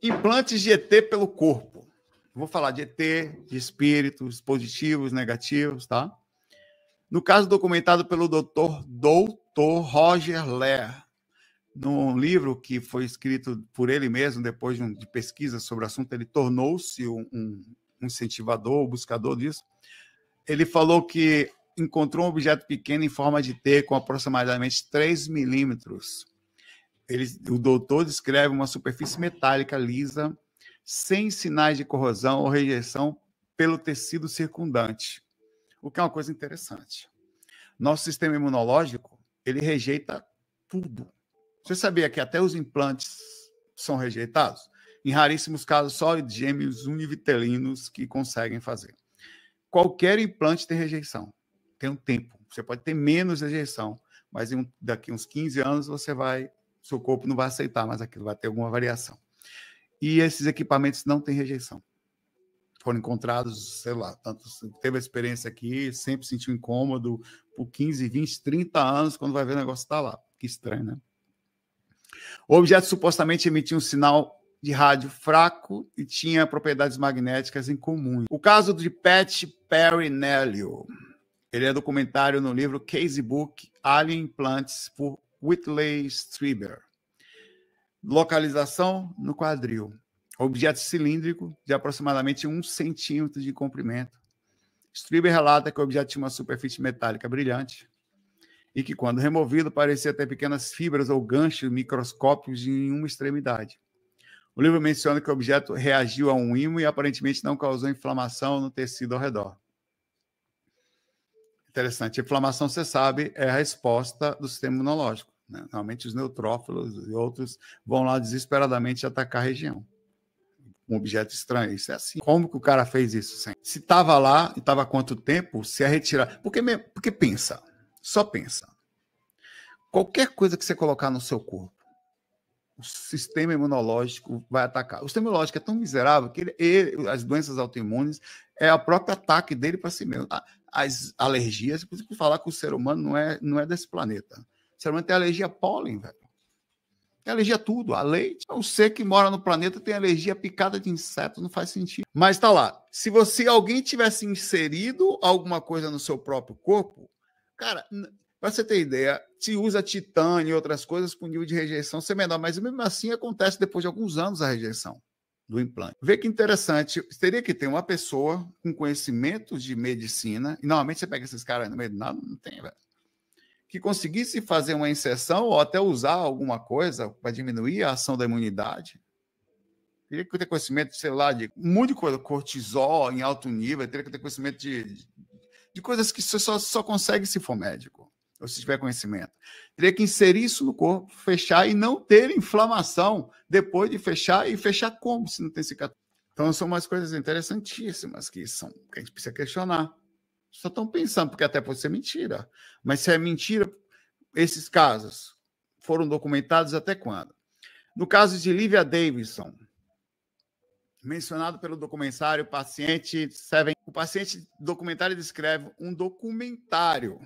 Implantes de ET pelo corpo. Vou falar de ET, de espíritos positivos, negativos, tá? No caso documentado pelo Dr. Roger Lehr, num livro que foi escrito por ele mesmo, depois de pesquisa sobre o assunto, ele tornou-se um incentivador, um buscador disso. Ele falou que encontrou um objeto pequeno em forma de T, com aproximadamente 3 milímetros. O doutor descreve uma superfície metálica lisa, sem sinais de corrosão ou rejeição pelo tecido circundante, o que é uma coisa interessante. Nosso sistema imunológico, ele rejeita tudo. Você sabia que até os implantes são rejeitados? Em raríssimos casos, só gêmeos univitelinos que conseguem fazer. Qualquer implante tem rejeição. Tem um tempo. Você pode ter menos rejeição, mas daqui uns 15 anos seu corpo não vai aceitar mais aquilo, vai ter alguma variação. E esses equipamentos não têm rejeição. Foram encontrados, sei lá, teve a experiência aqui, sempre sentiu incômodo por 15, 20, 30 anos, quando vai ver o negócio está lá. Que estranho, né? O objeto supostamente emitia um sinal de rádio fraco e tinha propriedades magnéticas incomuns. O caso de Pat Perinello, ele é documentário no livro Casebook Alien Implants, por Whitley Strieber. Localização no quadril. Objeto cilíndrico de aproximadamente 1 centímetro de comprimento. Strieber relata que o objeto tinha uma superfície metálica brilhante e que, quando removido, parecia ter pequenas fibras ou ganchos microscópicos em uma extremidade. O livro menciona que o objeto reagiu a um ímã e aparentemente não causou inflamação no tecido ao redor. Interessante. A inflamação, você sabe, é a resposta do sistema imunológico, né? Normalmente os neutrófilos e outros vão lá desesperadamente atacar a região. Um objeto estranho. Isso é assim. Como que o cara fez isso? Se estava lá e estava há quanto tempo, se é retirar. Porque pensa, só pensa. Qualquer coisa que você colocar no seu corpo, o sistema imunológico vai atacar. O sistema imunológico é tão miserável que as doenças autoimunes é o próprio ataque dele para si mesmo. As alergias, por exemplo, falar que o ser humano não é desse planeta. O ser humano tem alergia a pólen, velho. Tem alergia a tudo, a leite. O ser que mora no planeta tem alergia a picada de inseto, não faz sentido. Mas tá lá. Se alguém tivesse inserido alguma coisa no seu próprio corpo, cara, para você ter ideia, se usa titânio e outras coisas para o nível de rejeição ser menor, mas mesmo assim acontece depois de alguns anos a rejeição do implante. Vê que interessante, teria que ter uma pessoa com conhecimento de medicina, e normalmente você pega esses caras no meio do nada, não tem, velho, que conseguisse fazer uma inserção ou até usar alguma coisa para diminuir a ação da imunidade. Teria que ter conhecimento, sei lá, de um monte de coisa, cortisol em alto nível, teria que ter conhecimento de coisas que você só consegue se for médico, ou se tiver conhecimento. Teria que inserir isso no corpo, fechar e não ter inflamação depois de fechar, e fechar como se não tem cicatriz. Então são umas coisas interessantíssimas que a gente precisa questionar. Só estão pensando, porque até pode ser mentira. Mas se é mentira, esses casos foram documentados até quando? No caso de Livia Davidson, mencionado pelo documentário Paciente 7, o paciente documentário descreve um documentário,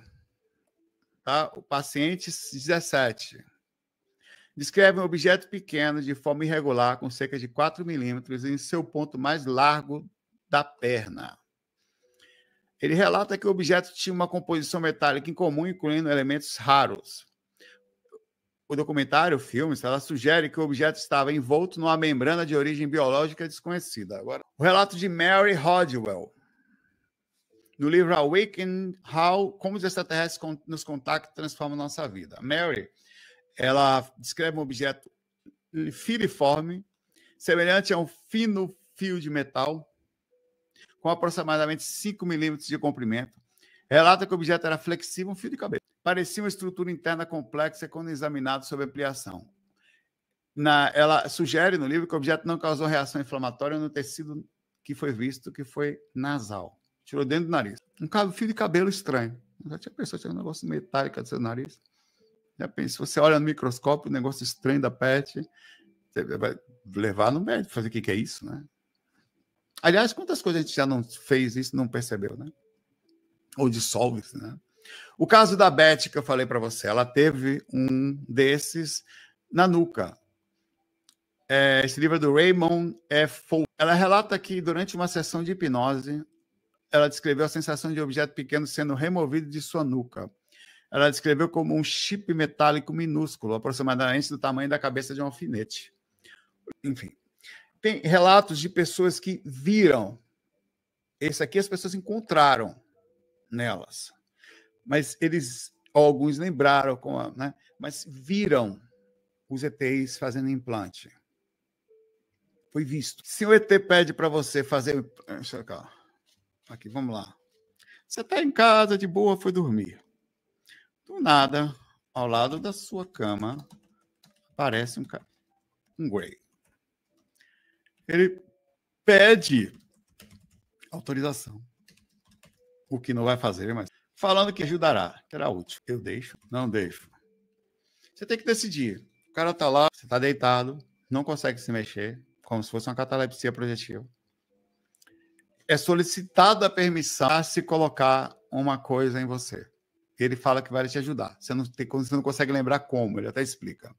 tá? O Paciente 17 descreve um objeto pequeno de forma irregular, com cerca de 4 milímetros, em seu ponto mais largo da perna. Ele relata que o objeto tinha uma composição metálica incomum, incluindo elementos raros. O documentário, o filme, ela sugere que o objeto estava envolto numa membrana de origem biológica desconhecida. Agora, o relato de Mary Hodgwell, no livro Awaken, Como os extraterrestres nos contactam e transformam nossa vida. Mary, ela descreve um objeto filiforme, semelhante a um fino fio de metal, com aproximadamente 5 milímetros de comprimento. Relata que o objeto era flexível, um fio de cabelo. Parecia uma estrutura interna complexa quando examinado sob ampliação. Ela sugere no livro que o objeto não causou reação inflamatória no tecido que foi visto, que foi nasal. Tirou dentro do nariz. Um fio de cabelo estranho. Já tinha pensado, tinha um negócio metálico do seu nariz. Já pensei, se você olha no microscópio, um negócio estranho da PET, você vai levar no médico, fazer o que é isso, né? Aliás, quantas coisas a gente já não fez isso e não percebeu, né? Ou dissolve, né? O caso da Beth, que eu falei para você, ela teve um desses na nuca. Esse livro é do Raymond F. Fowler. Ela relata que durante uma sessão de hipnose, ela descreveu a sensação de objeto pequeno sendo removido de sua nuca. Ela descreveu como um chip metálico minúsculo, aproximadamente do tamanho da cabeça de um alfinete. Enfim, tem relatos de pessoas que viram. Esse aqui as pessoas encontraram nelas. Mas alguns lembraram, né? Mas viram os ETs fazendo implante. Foi visto. Se o ET pede para você fazer... Aqui, vamos lá. Você está em casa, de boa, foi dormir. Do nada, ao lado da sua cama, aparece um Grey. Ele pede autorização. O que não vai fazer, mas falando que ajudará, que era útil. Eu deixo? Não deixo. Você tem que decidir. O cara está lá, você está deitado, não consegue se mexer, como se fosse uma catalepsia projetiva. É solicitada a permissão a se colocar uma coisa em você. Ele fala que vai te ajudar. Você não consegue lembrar como, ele até explica.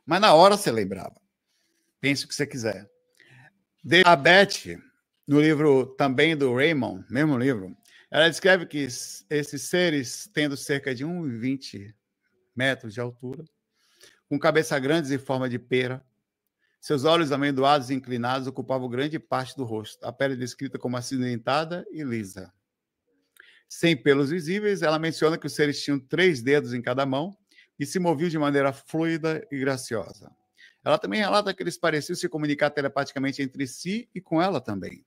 Mas na hora você lembrava. Pense o que você quiser. A Beth, no livro também do Raymond, mesmo livro, ela descreve que esses seres, tendo cerca de 1,20 metros de altura, com cabeça grandes em forma de pera, seus olhos amendoados e inclinados ocupavam grande parte do rosto, a pele descrita como acidentada e lisa. Sem pelos visíveis, ela menciona que os seres tinham 3 dedos em cada mão e se moviam de maneira fluida e graciosa. Ela também relata que eles pareciam se comunicar telepaticamente entre si e com ela também.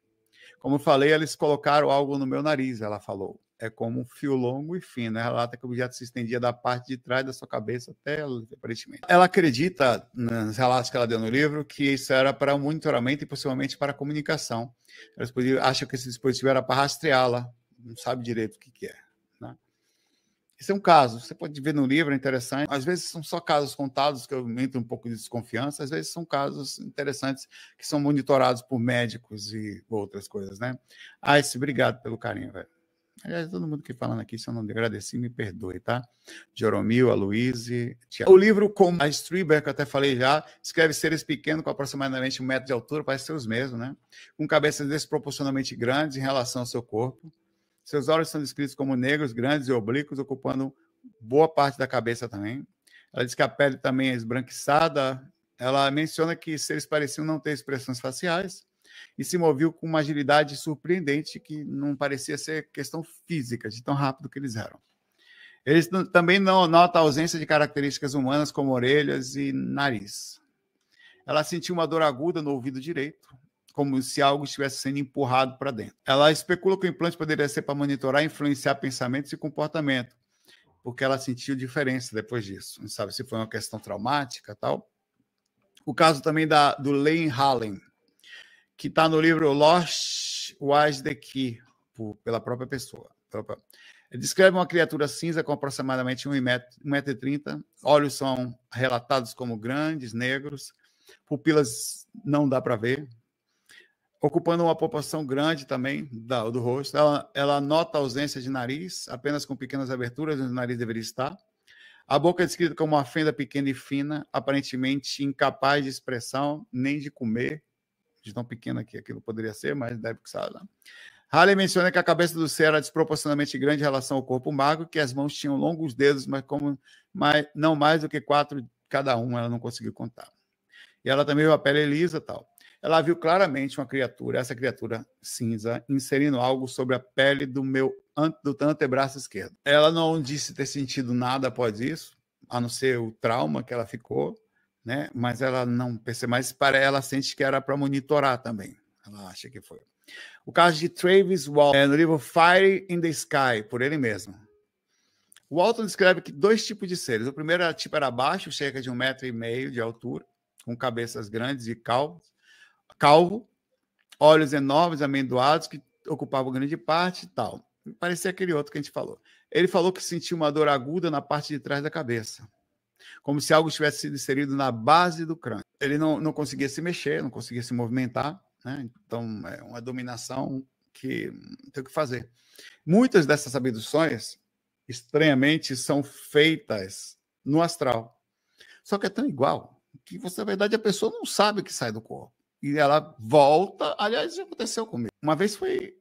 Como eu falei, eles colocaram algo no meu nariz, ela falou. É como um fio longo e fino. Ela relata que o objeto se estendia da parte de trás da sua cabeça até ela, aparentemente. Ela acredita, nos relatos que ela deu no livro, que isso era para monitoramento e possivelmente para comunicação. Eles acham que esse dispositivo era para rastreá-la. Não sabe direito o que é. Né? Esse é um caso. Você pode ver no livro, é interessante. Às vezes são só casos contados que eu entro um pouco de desconfiança. Às vezes são casos interessantes que são monitorados por médicos e outras coisas, né? Obrigado pelo carinho, velho. Aliás, todo mundo que falando aqui, se eu não agradeci, me perdoe, tá? Joromil, Aloysio, Tiago. O livro, como a Strieber, que eu até falei já, escreve seres pequenos com aproximadamente 1 metro de altura, parece ser os mesmos, né? Com cabeças desproporcionalmente grandes em relação ao seu corpo. Seus olhos são descritos como negros, grandes e oblíquos, ocupando boa parte da cabeça também. Ela diz que a pele também é esbranquiçada. Ela menciona que seres pareciam não ter expressões faciais e se moviam com uma agilidade surpreendente que não parecia ser questão física, de tão rápido que eles eram. Eles também não notam a ausência de características humanas como orelhas e nariz. Ela sentiu uma dor aguda no ouvido direito, como se algo estivesse sendo empurrado para dentro. Ela especula que o implante poderia ser para monitorar e influenciar pensamentos e comportamento, porque ela sentiu diferença depois disso. Não sabe se foi uma questão traumática e tal. O caso também do Lane Hallen, que está no livro Lost Was the Key, pela própria pessoa. Ele descreve uma criatura cinza com aproximadamente 1,30 m. Olhos são relatados como grandes, negros. Pupilas não dá para ver. Ocupando uma proporção grande também do rosto. Ela nota a ausência de nariz, apenas com pequenas aberturas onde o nariz deveria estar. A boca é descrita como uma fenda pequena e fina, aparentemente incapaz de expressão, nem de comer. De tão pequena que aquilo poderia ser, mas deve que sabe. Né? Halley menciona que a cabeça do ser era desproporcionalmente grande em relação ao corpo magro, que as mãos tinham longos dedos, mas não mais do que 4 cada um, ela não conseguiu contar. E ela também viu a pele lisa e tal. Ela viu claramente essa criatura cinza, inserindo algo sobre a pele do antebraço esquerdo. Ela não disse ter sentido nada após isso, a não ser o trauma que ela ficou, né? Mas ela não percebeu, mas para ela sente que era para monitorar também. Ela acha que foi. O caso de Travis Walton, no livro Fire in the Sky, por ele mesmo. O Walton descreve que 2 tipos de seres. O primeiro tipo era baixo, cerca de 1,5 m de altura, com cabeças grandes e calvo, olhos enormes, amendoados, que ocupavam grande parte e tal. Parecia aquele outro que a gente falou. Ele falou que sentiu uma dor aguda na parte de trás da cabeça, como se algo tivesse sido inserido na base do crânio. Ele não conseguia se mexer, não conseguia se movimentar, né? Então, é uma dominação que não tem o que fazer. Muitas dessas abduções, estranhamente, são feitas no astral. Só que é tão igual que você, na verdade, a pessoa não sabe que sai do corpo. E ela volta. Aliás, já aconteceu comigo. Uma vez foi,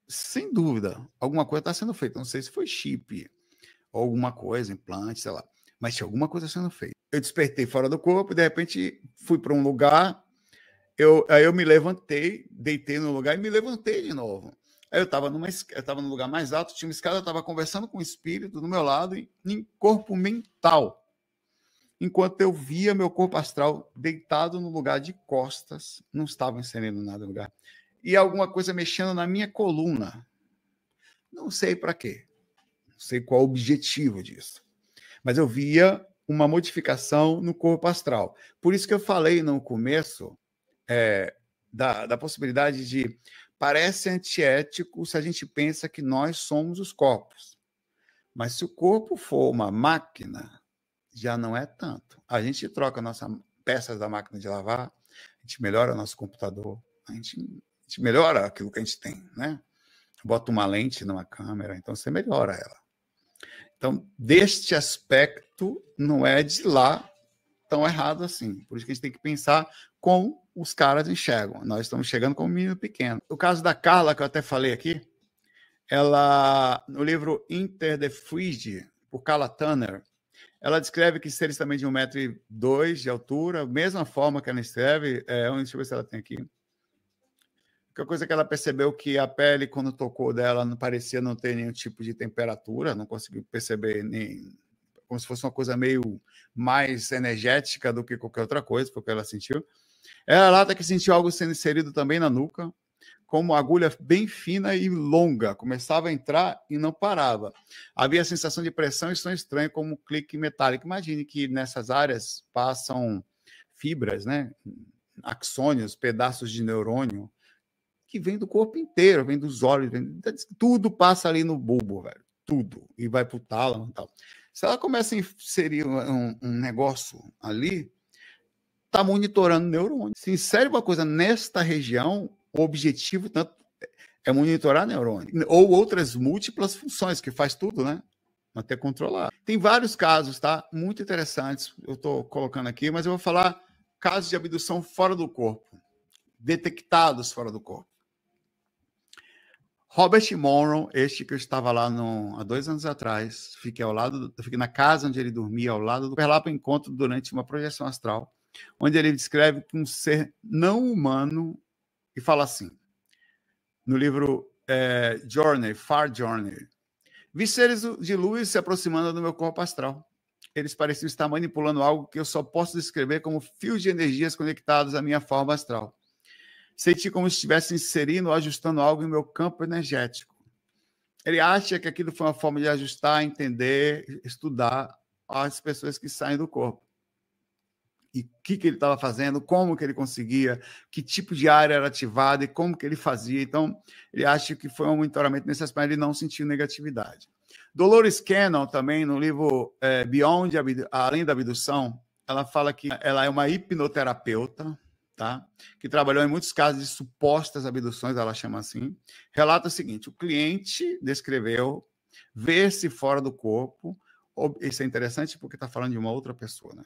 sem dúvida, alguma coisa está sendo feita. Não sei se foi chip ou alguma coisa, implante, sei lá. Mas tinha alguma coisa sendo feita. Eu despertei fora do corpo, e de repente fui para um lugar. Aí eu me levantei, deitei no lugar e me levantei de novo. Aí eu estava num lugar mais alto, tinha uma escada, eu estava conversando com o espírito do meu lado, em corpo mental. Enquanto eu via meu corpo astral deitado no lugar de costas, não estava inserindo nada no lugar. E alguma coisa mexendo na minha coluna. Não sei para quê. Não sei qual o objetivo disso. Mas eu via uma modificação no corpo astral. Por isso que eu falei no começo da possibilidade de... Parece antiético se a gente pensa que nós somos os corpos. Mas se o corpo for uma máquina, já não é tanto. A gente troca nossas peças da máquina de lavar, a gente melhora o nosso computador, a gente melhora aquilo que a gente tem, né? Bota uma lente numa câmera, então você melhora ela. Então, deste aspecto, não é de lá tão errado assim. Por isso que a gente tem que pensar como os caras enxergam. Nós estamos chegando como um menino pequeno. O caso da Carla, que eu até falei aqui, ela, no livro Inter the Frigid, por Carla Tanner, ela descreve que seres também de 1,2 m de altura, mesma forma que ela escreve, deixa eu ver se ela tem aqui. A coisa que ela percebeu que a pele, quando tocou dela, não parecia não ter nenhum tipo de temperatura, não conseguiu perceber nem... como se fosse uma coisa meio mais energética do que qualquer outra coisa, foi o que ela sentiu. Ela relata que sentiu algo sendo inserido também na nuca, como uma agulha bem fina e longa, começava a entrar e não parava. Havia a sensação de pressão e som estranho, como um clique metálico. Imagine que nessas áreas passam fibras, né? Axônios, pedaços de neurônio, que vem do corpo inteiro, vem dos olhos, tudo passa ali no bulbo, velho. Tudo. E vai para o tálamo e tal. Se ela começa a inserir um negócio ali, está monitorando o neurônio. Se insere uma coisa nesta região, o objetivo tanto é monitorar neurônio. Ou outras múltiplas funções, que faz tudo, né? Manter controlado. Tem vários casos, tá? Muito interessantes. Eu estou colocando aqui, mas eu vou falar casos de abdução fora do corpo. Detectados fora do corpo. Robert Monroe, este que eu estava lá há 2 anos atrás, fiquei na casa onde ele dormia, ao lado do... Foi lá para o encontro durante uma projeção astral, onde ele descreve que um ser não humano, e fala assim, no livro Journey, Far Journey, vi seres de luz se aproximando do meu corpo astral. Eles pareciam estar manipulando algo que eu só posso descrever como fios de energias conectados à minha forma astral. Senti como se estivesse inserindo ou ajustando algo em meu campo energético. Ele acha que aquilo foi uma forma de ajustar, entender, estudar as pessoas que saem do corpo. E o que ele estava fazendo, como que ele conseguia, que tipo de área era ativada e como que ele fazia. Então, ele acha que foi um monitoramento nesse aspecto, ele não sentiu negatividade. Dolores Cannon, também, no livro Beyond, Além da Abdução, ela fala que ela é uma hipnoterapeuta, tá? Que trabalhou em muitos casos de supostas abduções, ela chama assim. Relata o seguinte, o cliente descreveu ver-se fora do corpo. Isso é interessante porque está falando de uma outra pessoa, né?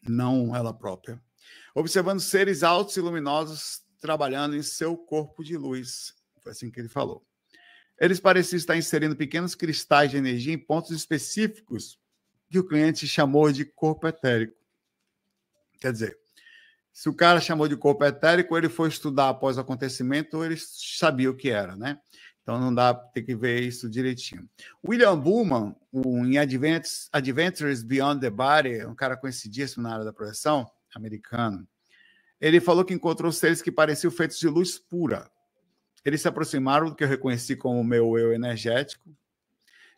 Não ela própria. Observando seres altos e luminosos trabalhando em seu corpo de luz. Foi assim que ele falou. Eles pareciam estar inserindo pequenos cristais de energia em pontos específicos que o cliente chamou de corpo etérico. Quer dizer, se o cara chamou de corpo etérico, ele foi estudar após o acontecimento, ele sabia o que era, né? Então não dá para ter que ver isso direitinho. William Buhlman, em Adventures Beyond the Body, um cara conhecidíssimo na área da projeção, americano, ele falou que encontrou seres que pareciam feitos de luz pura. Eles se aproximaram do que eu reconheci como meu eu energético,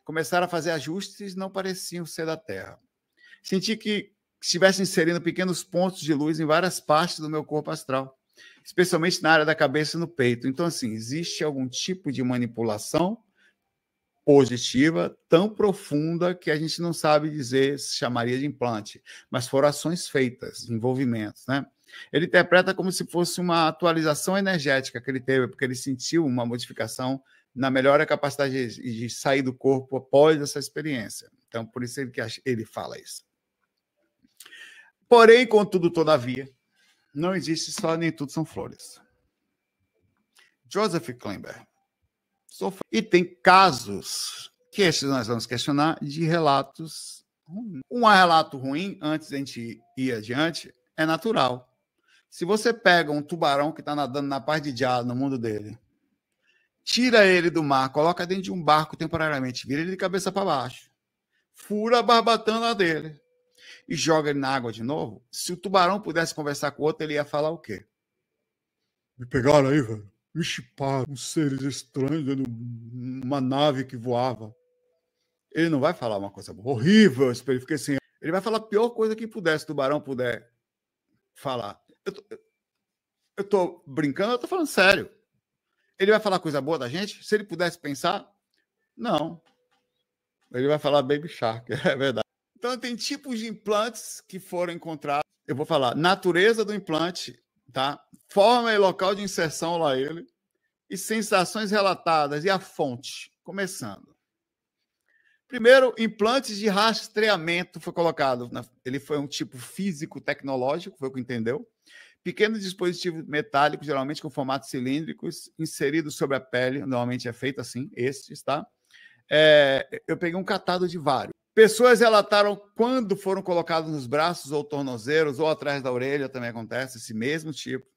começaram a fazer ajustes e não pareciam ser da Terra. Senti que estivesse inserindo pequenos pontos de luz em várias partes do meu corpo astral, especialmente na área da cabeça e no peito. Então, assim, existe algum tipo de manipulação positiva tão profunda que a gente não sabe dizer se chamaria de implante, mas foram ações feitas, envolvimentos, né? Ele interpreta como se fosse uma atualização energética que ele teve, porque ele sentiu uma modificação na melhor capacidade de sair do corpo após essa experiência. Então, por isso que ele fala isso. Porém, contudo, todavia, não existe só nem tudo são flores. Joseph Klimber. E tem casos que esses nós vamos questionar de relatos ruins. Um relato ruim, antes de a gente ir adiante, é natural. Se você pega um tubarão que está nadando na paz de Jah, no mundo dele, tira ele do mar, coloca dentro de um barco temporariamente, vira ele de cabeça para baixo, fura a barbatana dele e joga ele na água de novo, se o tubarão pudesse conversar com o outro, ele ia falar o quê? Me pegaram aí, velho. Me chiparam, uns seres estranhos dentro de uma nave que voava. Ele não vai falar uma coisa horrível, ele fica assim. Ele vai falar a pior coisa que puder, se o tubarão puder falar. Eu tô brincando, eu tô falando sério. Ele vai falar coisa boa da gente? Se ele pudesse pensar, não. Ele vai falar Baby Shark, é verdade. Então, tem tipos de implantes que foram encontrados. Eu vou falar natureza do implante, tá? Forma e local de inserção lá ele, e sensações relatadas, e a fonte. Começando. Primeiro, implantes de rastreamento foi colocado. Ele foi um tipo físico-tecnológico, foi o que entendeu. Pequenos dispositivos metálicos, geralmente com formatos cilíndricos, inseridos sobre a pele, normalmente é feito assim, estes, tá? Eu peguei um catado de vários. Pessoas relataram quando foram colocados nos braços ou tornozelos ou atrás da orelha, também acontece esse mesmo tipo.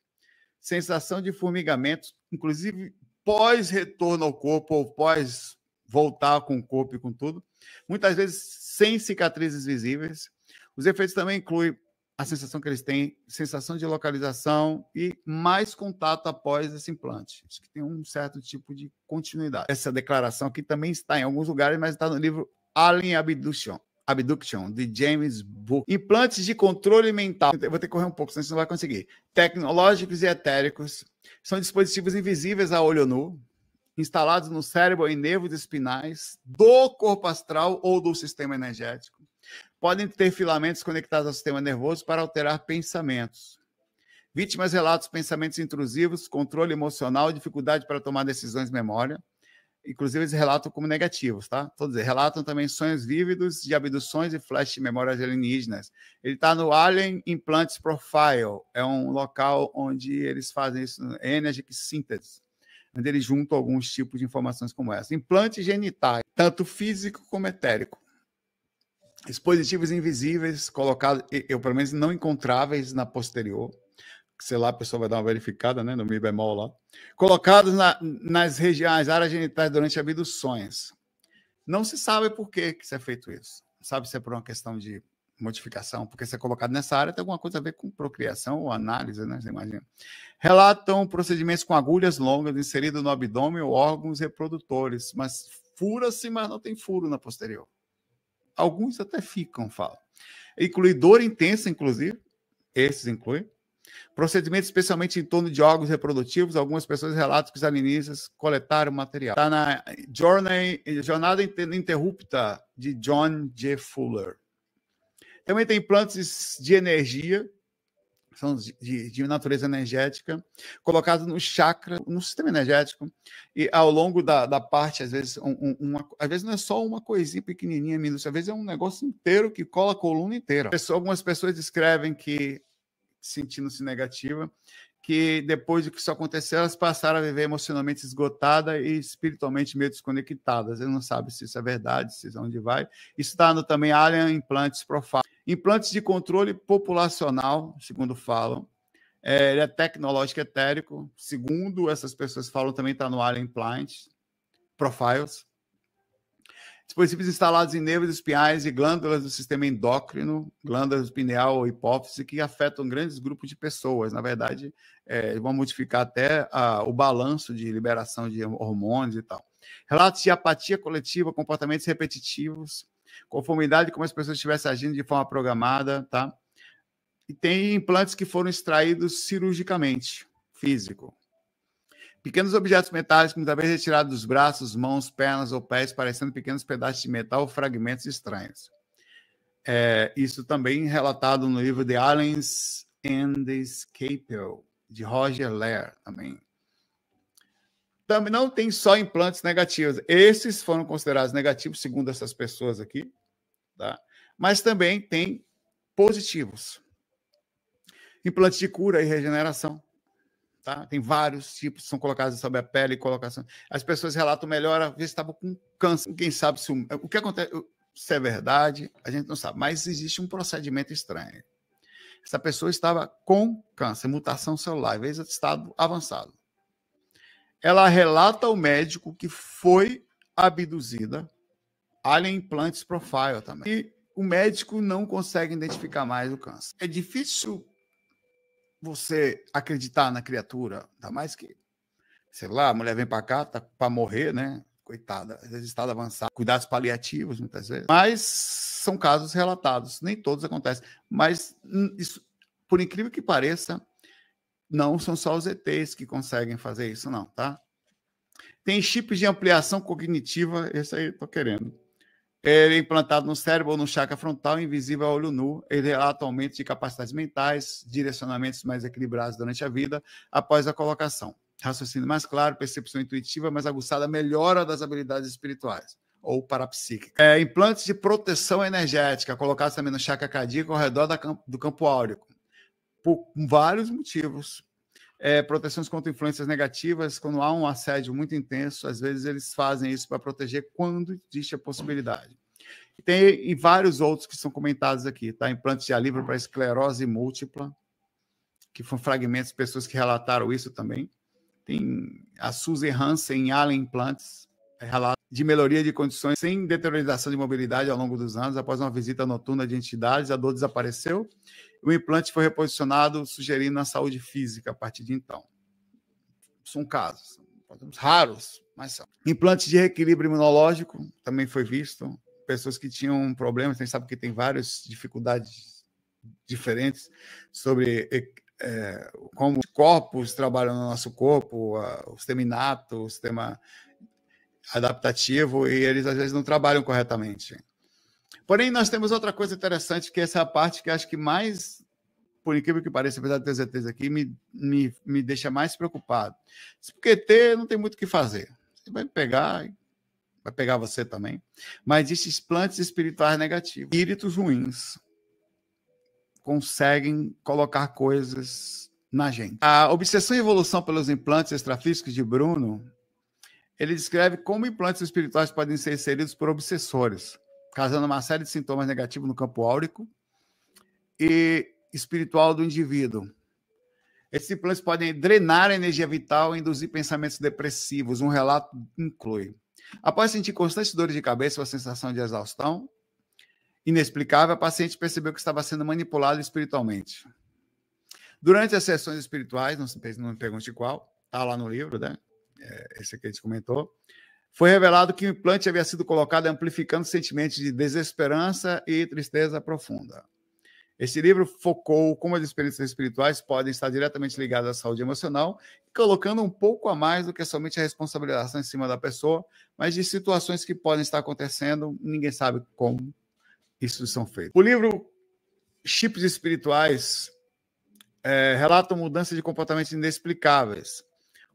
Sensação de formigamento, inclusive pós-retorno ao corpo ou pós voltar com o corpo e com tudo. Muitas vezes sem cicatrizes visíveis. Os efeitos também incluem a sensação que eles têm, sensação de localização e mais contato após esse implante. Acho que tem um certo tipo de continuidade. Essa declaração aqui também está em alguns lugares, mas está no livro Alien Abduction, de James Book. Implantes de controle mental. Eu vou ter que correr um pouco, senão você não vai conseguir. Tecnológicos e etéricos. São dispositivos invisíveis a olho nu, instalados no cérebro e nervos espinais do corpo astral ou do sistema energético. Podem ter filamentos conectados ao sistema nervoso para alterar pensamentos. Vítimas relatam pensamentos intrusivos, controle emocional, dificuldade para tomar decisões, memória. Inclusive, eles relatam como negativos, tá? Todos eles relatam também sonhos vívidos de abduções e flash de memórias alienígenas. Ele está no Alien Implants Profile. É um local onde eles fazem isso, Energy Synthesis, onde eles juntam alguns tipos de informações como essa. Implantes genitais, tanto físico como etérico. Dispositivos invisíveis colocados, eu pelo menos não encontráveis na posterior, sei lá, a pessoa vai dar uma verificada, né, no mi bemol lá, colocados nas regiões, áreas genitais durante abduções. Não se sabe por que isso é feito isso. Não sabe se é por uma questão de modificação, porque se é colocado nessa área tem alguma coisa a ver com procriação ou análise, né, você imagina. Relatam procedimentos com agulhas longas inseridas no abdômen ou órgãos reprodutores, mas fura-se, mas não tem furo na posterior. Alguns até ficam, fala. Inclui dor intensa, inclusive. Esses incluem. Procedimentos especialmente em torno de órgãos reprodutivos. Algumas pessoas relatam que os alienígenas coletaram material. Está na Jornada Interrupta, de John G. Fuller. Também tem implantes de energia, são de natureza energética, colocados no chakra, no sistema energético, e ao longo da parte, às vezes, às vezes não é só uma coisinha pequenininha, minúscula, às vezes é um negócio inteiro que cola a coluna inteira. Algumas pessoas descrevem que, sentindo-se negativa, que depois de que isso aconteceu, elas passaram a viver emocionalmente esgotadas e espiritualmente meio desconectadas. Ele não sabe se isso é verdade, se isso é onde vai. Isso está no também Alien Implants Profile. Implantes de controle populacional, segundo falam. Ele é tecnológico etérico. Segundo essas pessoas falam, também está no Alien Implants Profiles. Dispositivos instalados em nervos espinhais e glândulas do sistema endócrino, glândulas pineal ou hipófise, que afetam grandes grupos de pessoas. Na verdade, vão modificar até o balanço de liberação de hormônios e tal. Relatos de apatia coletiva, comportamentos repetitivos, conformidade como as pessoas estivessem agindo de forma programada, tá? E tem implantes que foram extraídos cirurgicamente, físico. Pequenos objetos metálicos, muitas vezes retirados dos braços, mãos, pernas ou pés, parecendo pequenos pedaços de metal ou fragmentos estranhos. Isso também relatado no livro The Aliens and the Scalpel, de Roger Lehr, também. Também não tem só implantes negativos. Esses foram considerados negativos, segundo essas pessoas aqui, tá? Mas também tem positivos. Implantes de cura e regeneração. Tá? Tem vários tipos, são colocados sobre a pele e colocação. As pessoas relatam melhor, às vezes estavam com câncer. Quem sabe se o que acontece, se é verdade, a gente não sabe. Mas existe um procedimento estranho. Essa pessoa estava com câncer, mutação celular, às vezes estado avançado. Ela relata ao médico que foi abduzida, Alien Implants Profile também. E o médico não consegue identificar mais o câncer. É difícil você acreditar na criatura, ainda mais que, sei lá, a mulher vem para cá, tá para morrer, né? Coitada, às vezes estado avançado, cuidados paliativos, muitas vezes. Mas são casos relatados, nem todos acontecem. Mas, isso, por incrível que pareça, não são só os ETs que conseguem fazer isso, não, tá? Tem chips de ampliação cognitiva, esse aí eu tô querendo. Ele é implantado no cérebro ou no chakra frontal, invisível a olho nu. Ele relata aumento de capacidades mentais, direcionamentos mais equilibrados durante a vida, após a colocação. Raciocínio mais claro, percepção intuitiva mais aguçada, melhora das habilidades espirituais ou parapsíquicas. Implantes de proteção energética, colocados também no chakra cardíaco ao redor do campo áurico, por vários motivos. Proteções contra influências negativas, quando há um assédio muito intenso, às vezes eles fazem isso para proteger quando existe a possibilidade. E vários outros que são comentados aqui, tá? Implantes de alívio para esclerose múltipla, que foram fragmentos de pessoas que relataram isso também. Tem a Suzy Hansen em Allen Implants, relato de melhoria de condições sem deterioração de mobilidade ao longo dos anos, após uma visita noturna de entidades, a dor desapareceu. O implante foi reposicionado, sugerindo a saúde física a partir de então. São casos, raros, mas são. Implante de reequilíbrio imunológico também foi visto. Pessoas que tinham problemas, a gente sabe que tem várias dificuldades diferentes sobre como os corpos trabalham no nosso corpo, o sistema inato, o sistema adaptativo, e eles às vezes não trabalham corretamente. Porém, nós temos outra coisa interessante, que essa é a parte que acho que mais, por incrível que pareça, apesar de ter certeza aqui, me deixa mais preocupado. Porque ET não tem muito o que fazer. Você vai pegar você também. Mas existem implantes espirituais negativos. Espíritos ruins conseguem colocar coisas na gente. A obsessão e evolução pelos implantes extrafísicos de Bruno, ele descreve como implantes espirituais podem ser inseridos por obsessores, causando uma série de sintomas negativos no campo áurico e espiritual do indivíduo. Esses implantes podem drenar a energia vital e induzir pensamentos depressivos. Um relato inclui: após sentir constantes dores de cabeça ou a sensação de exaustão inexplicável, a paciente percebeu que estava sendo manipulada espiritualmente. Durante as sessões espirituais, não me pergunte qual, está lá no livro, né? Esse aqui a gente comentou, foi revelado que o implante havia sido colocado amplificando sentimentos de desesperança e tristeza profunda. Esse livro focou como as experiências espirituais podem estar diretamente ligadas à saúde emocional, colocando um pouco a mais do que somente a responsabilização em cima da pessoa, mas de situações que podem estar acontecendo, ninguém sabe como isso são feitos. O livro Chips Espirituais relata mudanças de comportamentos inexplicáveis.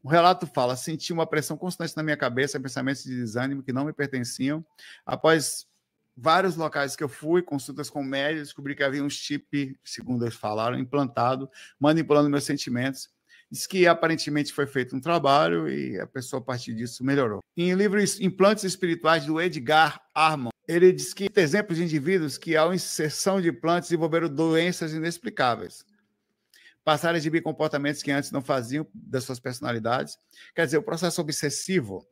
O relato fala: senti uma pressão constante na minha cabeça, pensamentos de desânimo que não me pertenciam. Após vários locais que eu fui, consultas com médicos, descobri que havia um chip, segundo eles falaram, implantado, manipulando meus sentimentos. Diz que aparentemente foi feito um trabalho e a pessoa a partir disso melhorou. Em livro Implantes Espirituais, do Edgar Armand, ele diz que tem exemplos de indivíduos que, ao inserção de implantes, desenvolveram doenças inexplicáveis. Passaram a exibir comportamentos que antes não faziam das suas personalidades. Quer dizer, o processo obsessivo,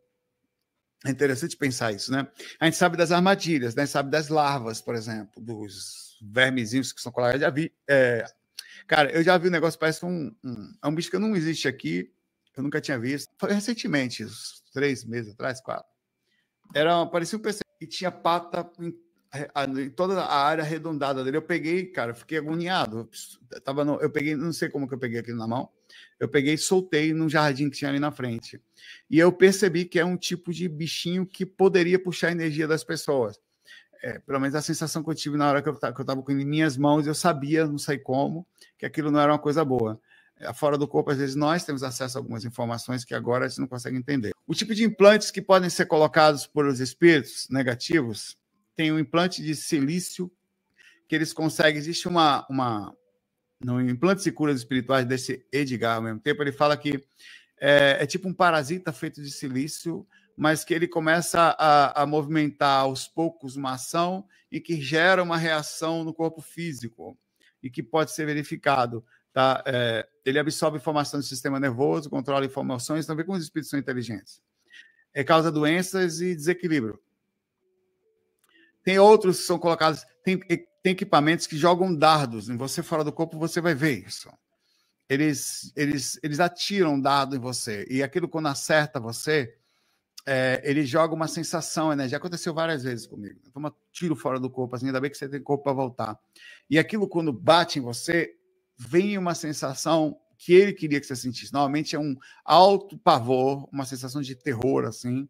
é interessante pensar isso, né? A gente sabe das armadilhas, né? Sabe das larvas, por exemplo, dos vermezinhos que são colocados. Cara, eu já vi um negócio, parece é um bicho que não existe aqui, eu nunca tinha visto. Foi recentemente, uns 3 meses atrás, 4. Parecia um PC e tinha pata em toda a área arredondada dele. Eu peguei, cara, fiquei agoniado. Eu peguei, não sei como que eu peguei aquilo na mão. Eu peguei e soltei num jardim que tinha ali na frente. E eu percebi que é um tipo de bichinho que poderia puxar a energia das pessoas. Pelo menos a sensação que eu tive na hora que eu estava com em minhas mãos, eu sabia, não sei como, que aquilo não era uma coisa boa. Fora do corpo, às vezes, nós temos acesso a algumas informações que agora a gente não consegue entender. O tipo de implantes que podem ser colocados por os espíritos negativos, tem um implante de silício, que eles conseguem, existe uma no Implantes e Curas Espirituais, desse Edgar, ao mesmo tempo, ele fala que é tipo um parasita feito de silício, mas que ele começa a movimentar aos poucos uma ação e que gera uma reação no corpo físico e que pode ser verificado. Tá? Ele absorve informação do sistema nervoso, controla informações, também como os espíritos são inteligentes. Causa doenças e desequilíbrio. Tem outros que são colocados... Tem equipamentos que jogam dardos em você fora do corpo, você vai ver isso. Eles atiram dardo em você. E aquilo, quando acerta você, ele joga uma sensação, né? Já aconteceu várias vezes comigo. Toma tiro fora do corpo, assim, ainda bem que você tem corpo para voltar. E aquilo, quando bate em você, vem uma sensação que ele queria que você sentisse. Normalmente é um alto pavor, uma sensação de terror, assim,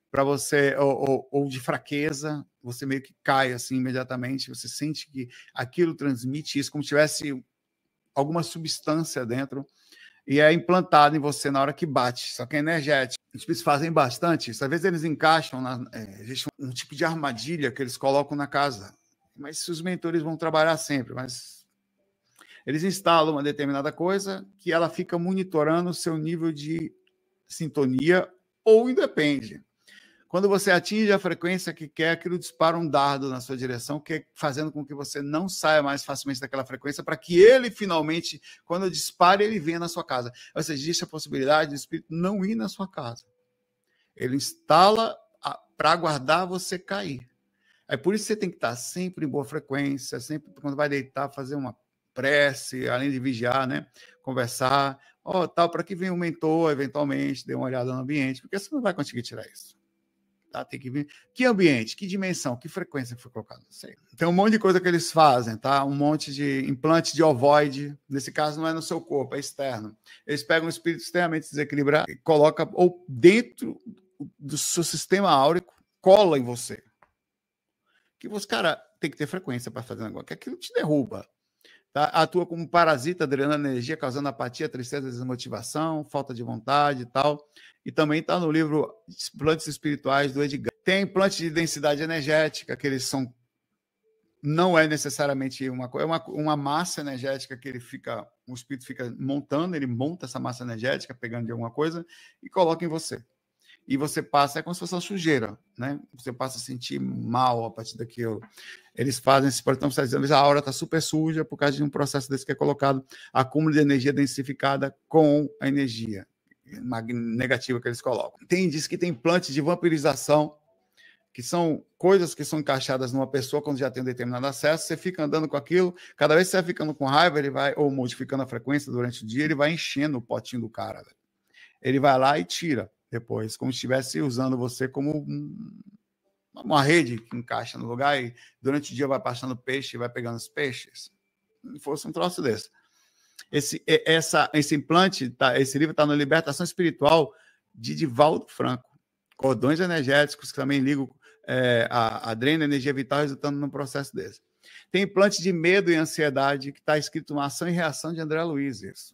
para você, ou de fraqueza, você meio que cai assim imediatamente, você sente que aquilo transmite isso, como se tivesse alguma substância dentro, e é implantado em você na hora que bate, só que é energético. Os espíritos fazem bastante isso, às vezes eles encaixam, existe um tipo de armadilha que eles colocam na casa, mas os mentores vão trabalhar sempre, mas eles instalam uma determinada coisa que ela fica monitorando o seu nível de sintonia, ou independe. Quando você atinge a frequência que quer, aquilo dispara um dardo na sua direção, que é fazendo com que você não saia mais facilmente daquela frequência, para que ele, finalmente, quando dispare, ele venha na sua casa. Ou seja, existe a possibilidade do espírito não ir na sua casa. Ele instala para aguardar você cair. É por isso que você tem que estar sempre em boa frequência, sempre quando vai deitar, fazer uma prece, além de vigiar, né? Conversar. Tal, para que venha um mentor, eventualmente, dê uma olhada no ambiente, porque você não vai conseguir tirar isso. Tá? Tem que ver que ambiente, que dimensão, que frequência foi colocada. Tem um monte de coisa que eles fazem, tá? Um monte de implante de ovoide. Nesse caso, não é no seu corpo, é externo. Eles pegam um espírito extremamente desequilibrado e colocam ou dentro do seu sistema áurico, cola em você. Que você, cara, tem que ter frequência para fazer um negócio, que aquilo te derruba. Tá? Atua como parasita, drenando energia, causando apatia, tristeza, desmotivação, falta de vontade e tal. E também está no livro Implantes Espirituais, do Edgar. Tem implante de densidade energética, que eles são... Não é necessariamente uma coisa, é uma massa energética que o espírito fica montando, ele monta essa massa energética, pegando de alguma coisa, e coloca em você. E você passa, é como se fosse uma sujeira, né? Você passa a sentir mal a partir daquilo. Eles fazem esse portão, às vezes a aura está super suja por causa de um processo desse que é colocado, acúmulo de energia densificada com a energia negativa que eles colocam. Diz que tem implantes de vampirização, que são coisas que são encaixadas numa pessoa quando já tem um determinado acesso, você fica andando com aquilo, cada vez que você vai ficando com raiva, ele vai, ou modificando a frequência durante o dia, ele vai enchendo o potinho do cara. Ele vai lá e tira depois, como se estivesse usando você como uma rede que encaixa no lugar e durante o dia vai passando peixe e vai pegando os peixes. Se fosse um troço desse. Esse implante, esse livro está no Libertação Espiritual de Divaldo Franco. Cordões energéticos que também ligam a drena energia vital, resultando num processo desse. Tem implante de medo e ansiedade, que está escrito uma ação e reação de André Luiz. Isso.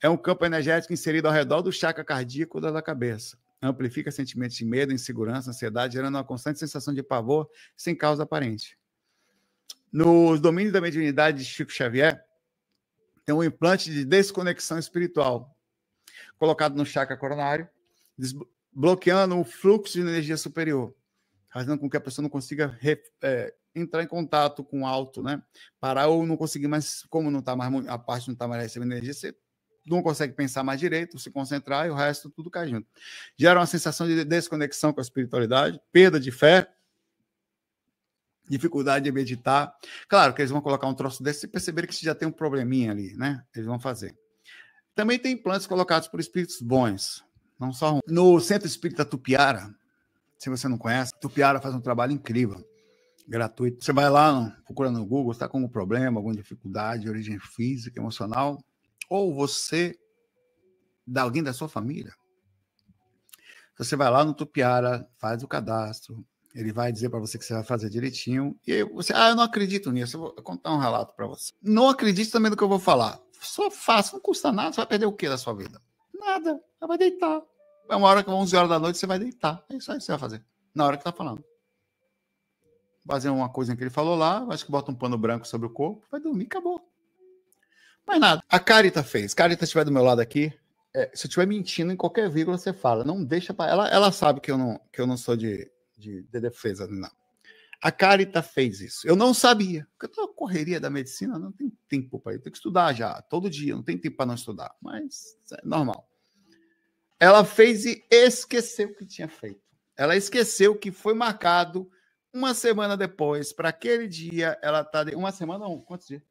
É um campo energético inserido ao redor do chakra cardíaco da cabeça. Amplifica sentimentos de medo, insegurança, ansiedade, gerando uma constante sensação de pavor sem causa aparente. Nos domínios da mediunidade de Chico Xavier, tem um implante de desconexão espiritual, colocado no chakra coronário, bloqueando o fluxo de energia superior, fazendo com que a pessoa não consiga entrar em contato com o alto, né? Parar ou não conseguir mais, como não tá mais, a parte não está mais recebendo energia, você não consegue pensar mais direito, se concentrar e o resto tudo cai junto. Gera uma sensação de desconexão com a espiritualidade, perda de fé, dificuldade de meditar. Claro que eles vão colocar um troço desse e perceber que já tem um probleminha ali, né? Eles vão fazer. Também tem implantes colocados por espíritos bons, não só ruins. No Centro Espírita Tupiara, se você não conhece, Tupiara faz um trabalho incrível, gratuito. Você vai lá, procura no Google, está com algum problema, alguma dificuldade de origem física, emocional, ou você, alguém da sua família. Você vai lá no Tupiara, faz o cadastro, ele vai dizer para você que você vai fazer direitinho, e aí você, eu não acredito nisso, eu vou contar um relato para você. Não acredite também no que eu vou falar. Só faça, não custa nada, você vai perder o que da sua vida? Nada, você vai deitar. É uma hora que 11 horas da noite você vai deitar. É isso aí que você vai fazer, na hora que tá falando. Fazer uma coisa que ele falou lá, acho que bota um pano branco sobre o corpo, vai dormir, acabou. Mas nada. A Carita fez. Carita estiver do meu lado aqui, se eu estiver mentindo em qualquer vírgula, você fala. Não deixa para ela sabe que eu não sou de defesa, não. A Carita fez isso. Eu não sabia. Porque eu tô correria da medicina, não tem tempo para isso. Tem que estudar já, todo dia. Não tem tempo para não estudar. Mas é normal. Ela fez e esqueceu o que tinha feito. Ela esqueceu que foi marcado uma semana depois, para aquele dia, ela tá... Uma semana não? Quantos dias?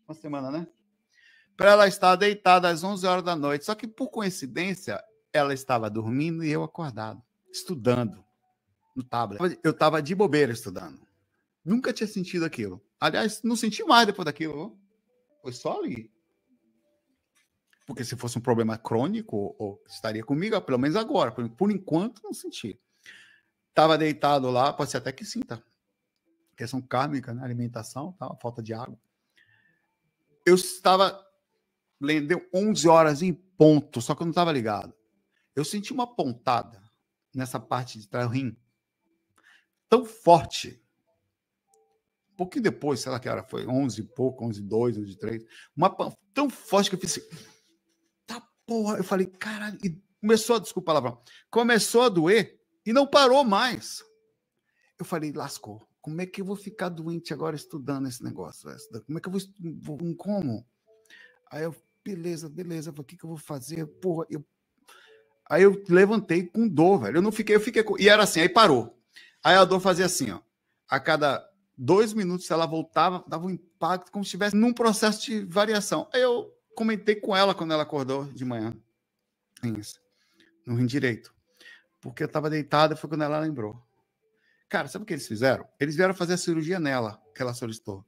Uma semana, né? Para ela estar deitada às 11 horas da noite. Só que, por coincidência, ela estava dormindo e eu acordado, estudando no tablet. Eu estava de bobeira estudando. Nunca tinha sentido aquilo. Aliás, não senti mais depois daquilo. Foi só ali. Porque se fosse um problema crônico, ou estaria comigo, pelo menos agora. Por enquanto, não senti. Estava deitado lá, pode ser até que sinta. Questão kármica, né? Alimentação, tal, falta de água. Eu estava lendo, deu 11 horas em ponto, só que eu não estava ligado. Eu senti uma pontada nessa parte de trás do rim tão forte. Um pouquinho depois, sei lá que hora foi, 11 e pouco, 11 e 2, 11 e 3. Tão forte que eu fiz assim, tá porra. Eu falei, caralho, e começou, desculpa a palavra, começou a doer e não parou mais. Eu falei, lascou. Como é que eu vou ficar doente agora estudando esse negócio? Como é que eu vou como? Aí eu, beleza. O que eu vou fazer? Porra, Aí eu levantei com dor, velho. Eu fiquei com... E era assim, aí parou. Aí a dor fazia assim, ó. A cada 2 minutos ela voltava, dava um impacto como se estivesse num processo de variação. Aí eu comentei com ela quando ela acordou de manhã. Isso. No rim direito. Porque eu estava deitada, foi quando ela lembrou. Cara, sabe o que eles fizeram? Eles vieram fazer a cirurgia nela, que ela solicitou.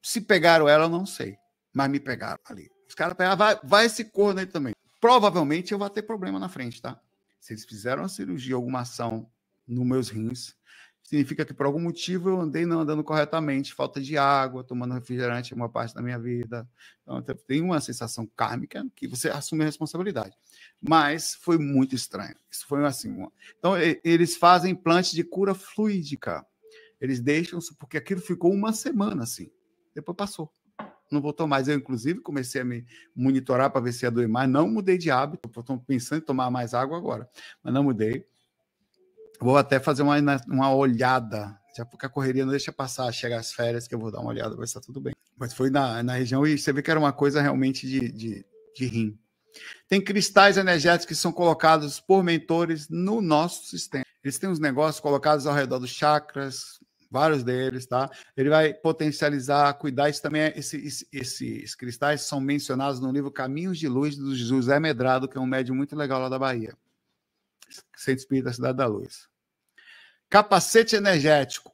Se pegaram ela, eu não sei. Mas me pegaram ali. Os caras pegaram, vai esse corno aí também. Provavelmente eu vou ter problema na frente, tá? Se eles fizeram a cirurgia, alguma ação nos meus rins, significa que por algum motivo eu andei não andando corretamente, falta de água, tomando refrigerante uma parte da minha vida. Então, tem uma sensação kármica que você assume a responsabilidade. Mas foi muito estranho. Isso foi assim. Então, eles fazem implante de cura fluídica. Eles deixam, porque aquilo ficou uma semana assim. Depois passou. Não voltou mais. Eu, inclusive, comecei a me monitorar para ver se ia doer mais. Não mudei de hábito. Estou pensando em tomar mais água agora, mas não mudei. Vou até fazer uma olhada, já porque a correria não deixa passar, chegar as férias, que eu vou dar uma olhada, vai estar tudo bem. Mas foi na região e você vê que era uma coisa realmente de rim. Tem cristais energéticos que são colocados por mentores no nosso sistema. Eles têm uns negócios colocados ao redor dos chakras, vários deles, tá? Ele vai potencializar, cuidar. Isso também esses cristais são mencionados no livro Caminhos de Luz, do José Medrado, que é um médium muito legal lá da Bahia. Centro Espírita da Cidade da Luz. Capacete energético,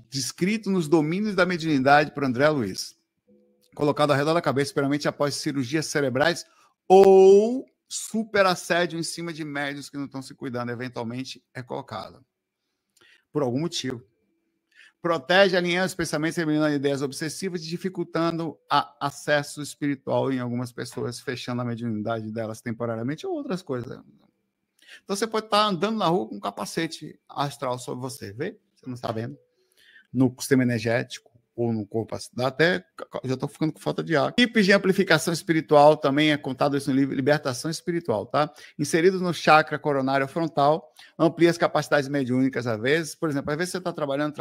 descrito nos domínios da mediunidade por André Luiz. Colocado ao redor da cabeça, geralmente após cirurgias cerebrais ou superassédio em cima de médios que não estão se cuidando, eventualmente é colocado. Por algum motivo. Protege, alinhando os pensamentos, eliminando ideias obsessivas, dificultando acesso espiritual em algumas pessoas, fechando a mediunidade delas temporariamente ou outras coisas. Então você pode estar andando na rua com um capacete astral sobre você, vê? Você não está vendo. No sistema energético ou no corpo. Até já estou ficando com falta de ar. Tipos de amplificação espiritual também é contado isso no livro Libertação Espiritual, tá? Inseridos no chakra coronário frontal, amplia as capacidades mediúnicas às vezes. Por exemplo, às vezes você está trabalhando,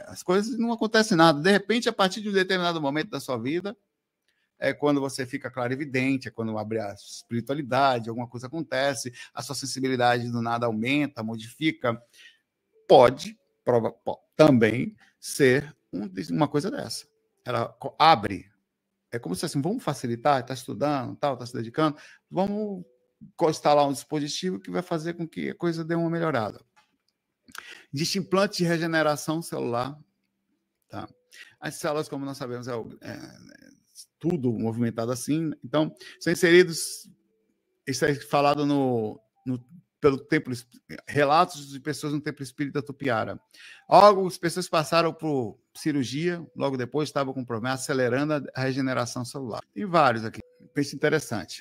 as coisas não acontecem nada. De repente, a partir de um determinado momento da sua vida, é quando você fica clarividente, é quando abre a espiritualidade, alguma coisa acontece, a sua sensibilidade do nada aumenta, modifica. Pode também ser uma coisa dessa. Ela abre. É como se assim, vamos facilitar, está estudando, está se dedicando, vamos instalar um dispositivo que vai fazer com que a coisa dê uma melhorada. Existe implante de regeneração celular. Tá? As células, como nós sabemos, tudo movimentado assim. Então, são inseridos, isso é falado pelo templo, relatos de pessoas no templo espírita Tupiara. Algumas pessoas passaram por cirurgia, logo depois estavam com problema, acelerando a regeneração celular. Tem vários aqui. Pense interessante.